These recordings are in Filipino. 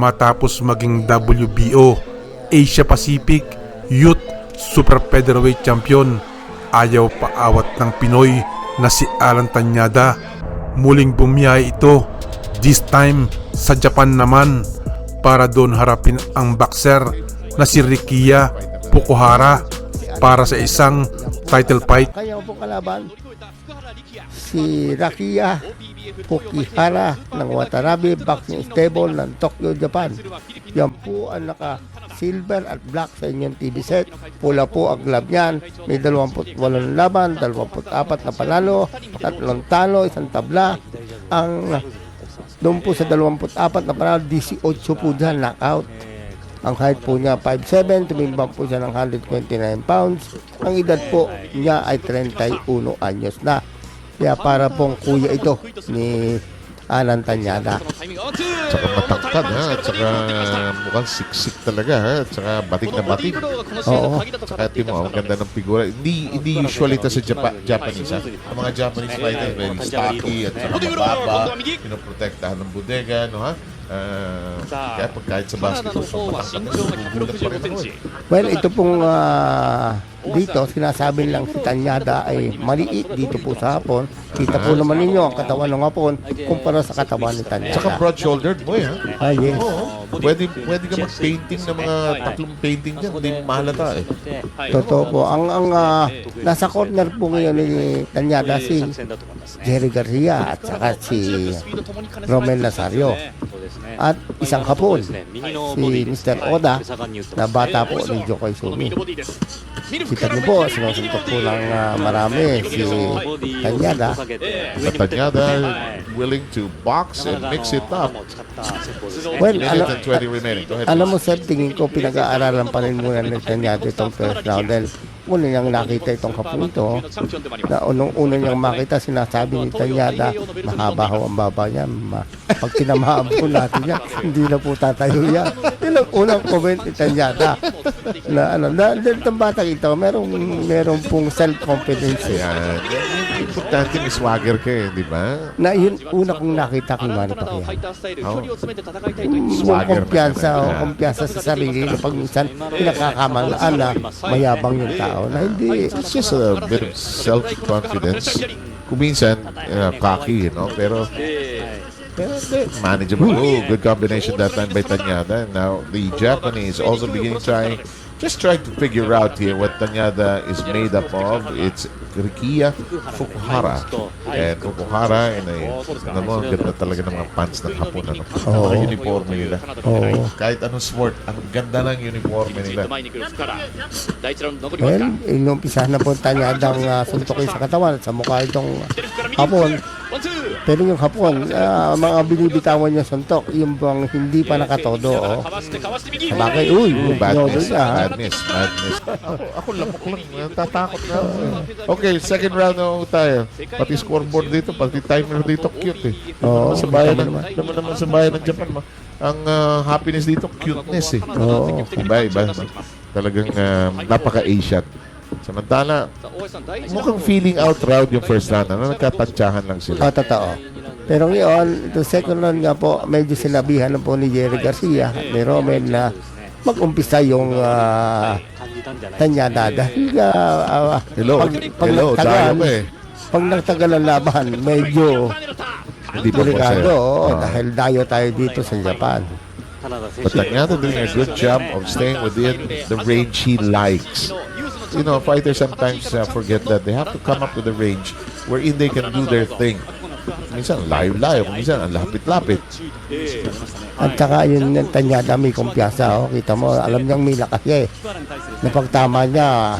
matapos maging WBO Asia Pacific Youth Super Featherweight Champion. Ayaw paawat ng Pinoy na si Alan Tañada. Muling bumiyahe ito, this time sa Japan naman, para doon harapin ang boxer na si Rikiya Fukuhara para sa isang title fight. Kanyang po kalaban, si Rikiya Fukuhara ng Watanabe Boxing Stable ng Tokyo, Japan. Yan po ang naka-silver at black sa inyong TV set. Pula po ang glove niyan. May 28 laban, 24 na panalo, 3 talo, 1 tabla. Ang doon po sa 24 na panalo, 18 po dyan knockout. Ang height po niya 5'7", tumimbang po siya ng 129 pounds. Ang edad po niya ay 31 anyos na. Kaya para pong kuya ito ni Alan Tañada. Tsaka matangkad ha, at saka mukhang siksik talaga ha, at saka batik na batik. Oo. Tsaka mo, ang ganda ng figura. Hindi usually ito sa Japanese ha. Ang mga Japanese fighters very stocky at saka mababa, pinoprotektahan ng bodega, no ha. Kaya pag kahit sa basketball, matangkad na, gugulat pa rin ako. Well, ito pong dito, sinasabi lang si Tañada ay maliit dito po sa hapon. Kita po naman ninyo ang katawan ng hapon kumpara sa katawan ni Tañada. Tsaka broad-shouldered mo eh ha. Yes. Oo. Pwede ka mag-painting ng mga 3 painting dyan, hindi mahalata eh. Totoo po. Ang nasa corner po ngayon ni Tañada si Jerry Garcia at saka si Romel Nazario. At isang hapon, si Mr. Oda na bata po ni Jokoy Sumi. Kita niyo po, sinusuntok po ng marami si Tañada. But Tañada willing to box and mix it up. Well, Minute and 20 remaining. Go ahead. alam mo sir, tingin ko pinag-aaralan pa rin muna ni Tañada itong first round. Dahil una niyang nakita itong kapong ito, na unang-una niyang makita, sinasabi ni Tañada, mahaba ho ang baba niya. Pag tinamaan po natin yan, hindi na po tatayo yan. Yun ang unang comment ni Tañada. Dahil itong batang ito, merong pong self-confidence. Yan. Importante may swagger ka eh, di ba? Na yun, una kong nakita kay Manny Pacquiao. Swagger Kumpiyansa sa sarili na pag minsan pinakakamalaan na mayabang yung tao na hindi. It's just a bit of self-confidence. Kung minsan, cocky, you know, pero manageable. Oh, good combination that time by Tañada. Now, the Japanese also beginning trying to figure out here what Tañada is made up of. It's Rikiya Fukuhara. And Fukuhara, ang ganda talaga ng mga pants ng Hapon. Mga uniforme nila. Kahit anong sport, ang ganda ng uniforme nila. Well, inumpisa na po Tañadang suntokin sa katawan at sa mukha itong Hapon. Pero yung Hapon, mga binibitawan niya suntok, yung bang hindi pa nakatodo. Sabagay, Madness. Ako lamok lang. Tatakot na. Okay, second round na tayo. Pati scoreboard dito, pati timer dito, cute eh. Sa bayan naman sa bayan ng Japan, ang happiness dito, cuteness eh. Iba. Talagang napaka-Asian. Samantala, mukhang feeling out round yung first round. Nagkatansyahan lang sila. Totoo. Pero ngayon, ito second round nga po, medyo sinabihan na po ni Jerry Garcia, ni Romel na mag-umpisa yung Tañada. Dahil pag nagtagal ang laban, medyo delikado. Dahil dayo tayo dito sa Japan. But Tañada doing a good job of staying within the range he likes. You know, fighters sometimes forget that they have to come up with a range wherein they can do their thing. Minsan layo-layo, minsan ang lapit-lapit. At saka yun ng Tañada may kumpiyansa. Kita mo, alam niyang may lakas niya eh. Napagtama niya,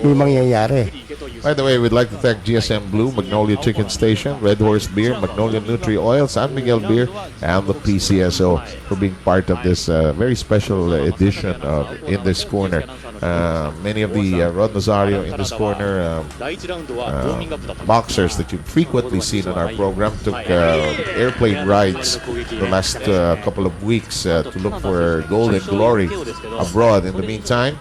may mangyayari. By the way, we'd like to thank GSM Blue, Magnolia Chicken Station, Red Horse Beer, Magnolia Nutri Oil, San Miguel Beer, and the PCSO for being part of this very special edition of In This Corner. Many of the Rod Nazario In This Corner boxers that you've frequently seen in our program took airplane rides the last couple of weeks to look for gold and glory abroad. In the meantime,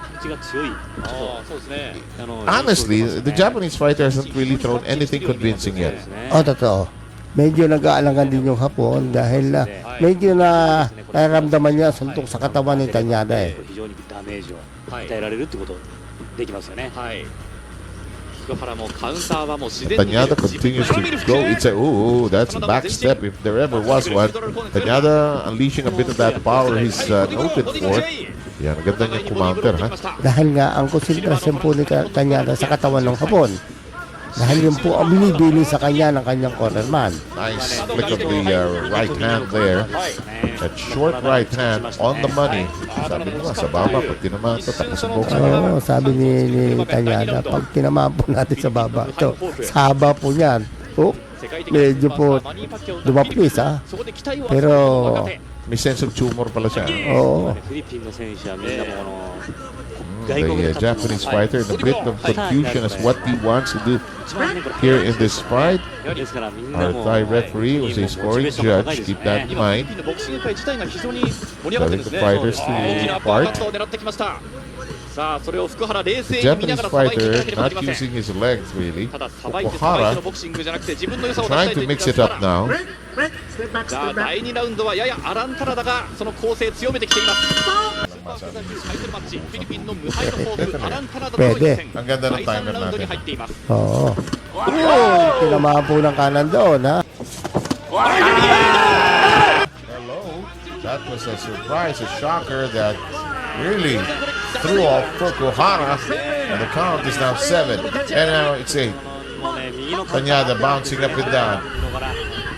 honestly, the Japanese fighter hasn't really thrown anything convincing yet. Totoo. medyo nag-aalangan din yung Hapon dahil medyo na nararamdaman niya suntok sa katawan ni Tanyada eh. 非常にダメージを与えられるってことできますよね。はい。福原もカウンターはもう自然に Tanyada continues to go. It's a that's a back step if there ever was one. Tanyada unleashing a bit of that power he's noted for. Yan, maganda niyang kumounter, ha? Dahil nga ang konsentrasyon po ni Tanyada sa katawan ng Hapon. Dahil yun po ang binibili sa kanya ng kanyang cornerman. Nice flick of the right hand there. That short right hand on the money. Sabi mo nga, sa baba, pag tinamaan ito, tapos ang boxing. Oo, sabi ni Tanyada, pag tinamaan po natin sa baba, ito, sa haba po niyan. Oh, medyo po dumaplis ha. Pero, May sense of humor pala siya. oo, フィリピンの選手はみんなもこの The Japanese fighter in a bit of confusion as what he wants to do here in this fight. ですからみんな Our も Thai referee was a scoring judge. Keep that in mind. フィリピンのボクシング界自体が非常に盛り上がってるんですね。 Telling the fighters to 大きなアッパーカ part. ットを狙ってきました。さあそれを福原冷静 The に見な Japanese がらさばいていかな fighter ければなり not ません。 using his legs really. たださばいてさばいて Okuhara のボクシングじゃなくて自分の良さを出した trying いと to 言って mix いた it up 福原。 now. さあ第2ラウンドはややアランタラダがその構成強めてきています。タイトルマッチフィリピンの無敗のホープアランタラダとの一戦 Ang ganda ng 第3 timer ラウンドに natin. 入っています。 oo. Uy, tinamaan po ng kanan doon ha. Hello. That was a surprise, a shocker that really threw off Okuhara. And the count is now 7. And now it's 8. もうね右の Tanyada bouncing up and down.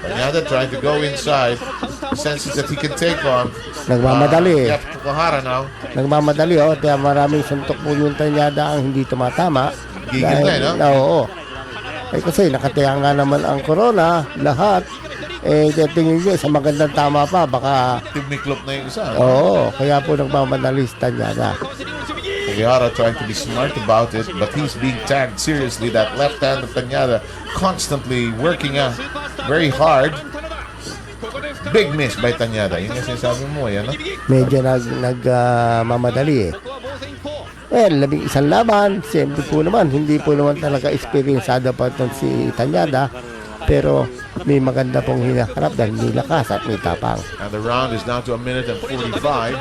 Tanyada trying to go inside. Senses that he can take on. Nagmamadali. Yep, Okuhara now. Nagmamadali oh, kaya maraming suntok po yung Tanyada ang hindi tumatama. Gigil na, no? Oo. Eh kasi nakataya nga naman ang corona, lahat. Eh tingin nyo, sa magandang tama pa, baka Timiklop na yung isa. oo, kaya po nagmamadali si Tanyada. Okuhara trying to be smart about it, but he's being tagged seriously. That left hand of Tanyada constantly working out very hard. Big miss by Tanyada. Yun yung sinasabi mo, yan, no? Medyo nagmamadali eh. Well, 11 laban, siyempre po naman, hindi po naman talaga experienced pa itong si Tanyada, pero may maganda pong hinaharap dahil may lakas at may tapang. And the round is down to 1 minute and 45.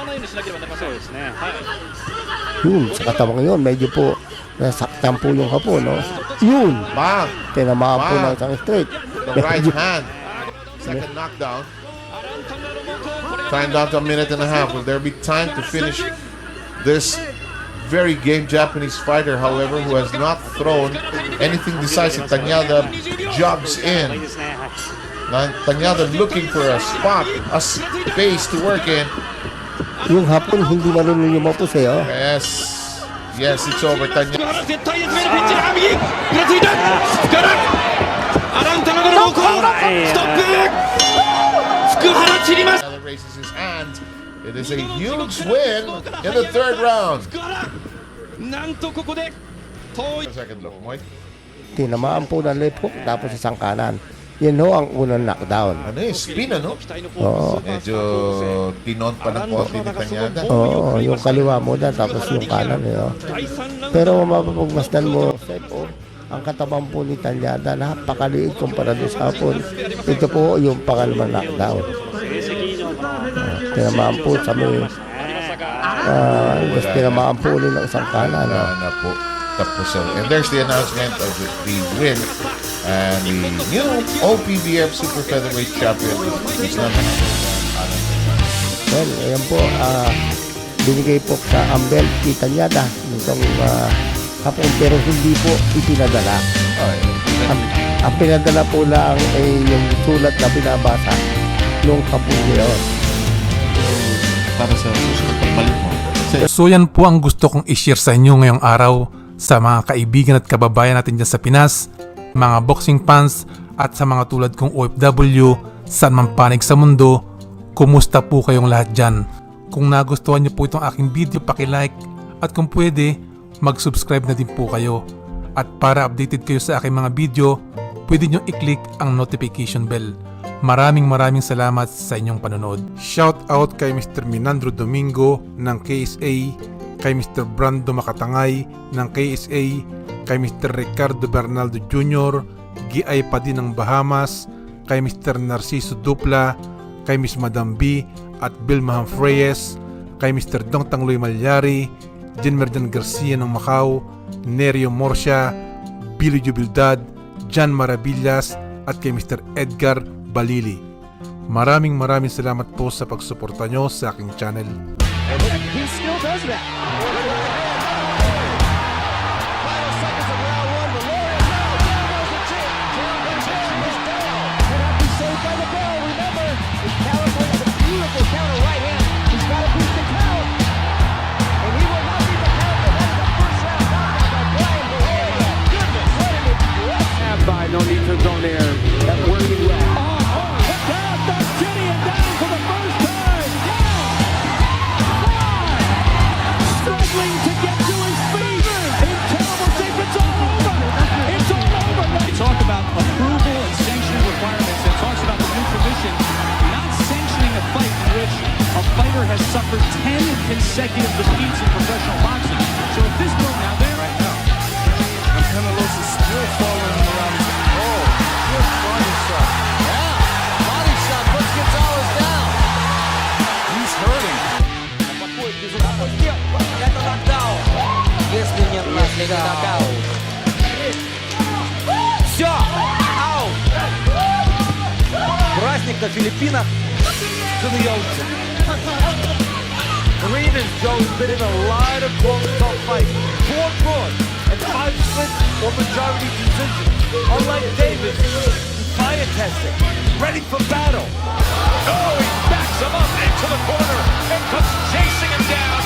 そうですね。はい。 Yun, sa katawang yun, medyo po nasaktan po yung Hapon, no? Yun, Bang! tinamaan po ng isang straight. The right hand. Second knockdown. Time down to 1.5 minutes. Will there be time to finish this very game Japanese fighter, however, who has not thrown anything decisive? Tanyada jogs in. ですね。はい。 Tanyada looking for a spot, a space to work in. Yung Hapon, hindi marunong lumapos eh, oh. Yes. Yes, it's over. Tanyada 絶対に詰めるピッチが右ぐらついた福原アランタナダの猛攻ストップ福原散りました raises his hand. It is a huge win in the third round. 福原なんとここで遠い Second look, Moy. Tinamaan po ng left hook, tapos isang kanan. Yan ho ang unang knockdown. Ano eh, spin ano? 期待の Oo. Medyo tinon pa ng konti ni Tanyada. Oo, yung kaliwa mo na, tapos yung kanan eh, oh. 第3ラウンド Pero mapapagmasdan mo, Sep, oh, ang katabang po ni Tanyada, napakaliit kumpara doon sa Hapon. Ito po yung pangalawang knockdown. 成績以上の Tinamaan po sa may, ありましたが tapos tinamaan po ulit ng isang kanan. Oh. Na po. Tapos, and there's the announcement of the win. And the new OPBF Super Featherweight Champion is none other. Well, ayan po, binigay po sa Ambel kay Tanyada nitong Hapon, pero hindi po ipinadala. Ang pinadala po lang ay yung sulat na binabasa nung Hapon ngayon. Para sa susunod pagbalik mo. So yan po ang gusto kong i-share sa inyo ngayong araw sa mga kaibigan at kababayan natin dyan sa Pinas, mga boxing fans at sa mga tulad kong OFW saan man panig sa mundo. Kumusta po kayong lahat dyan? Kung nagustuhan niyo po itong aking video, paki-like at kung pwede, mag-subscribe na din po kayo. At para updated kayo sa aking mga video, pwede nyo i-click ang notification bell. Maraming salamat sa inyong panonood. Shout out kay Mr. Minandro Domingo ng KSA, kay Mr. Brando Makatangay ng KSA, kay Mr. Ricardo Bernaldo Jr., Giay pa din ng Bahamas, kay Mr. Narciso Dupla, kay Miss Madam B at Vilma Reyes, kay Mr. Dong Tangloy Malyari, Jen Merdan Garcia ng Macau, Nerio Morcia, Billy Jubildad, Jan Maravillas at kay Mr. Edgar Balili. Maraming salamat po sa pagsuporta nyo sa aking channel. He still does that. No need to go there. Working well. Down, that's Gideon down for the first time. Struggling to get to his feet. In terrible shape. It's all over. It's all over. We talk about approval and sanctioning requirements. It talks about the new commission not sanctioning a fight in which a fighter has suffered 10 consecutive defeats in professional boxing. So if this bill now there right now, and Penelos is still following him around. Oh, good body shot. Yeah, body shot puts Gonzalez down. He's hurting. Это нокдаун. Если нет последний нокаут. Все, аут. Праздник на Филиппинах. Arenas, Joe's been in a lot of close tough fights. 4 draws and 5 split or majority decisions. Unlike Davis, he's fire tested, ready for battle. Oh, he backs him up into the corner and comes chasing him down.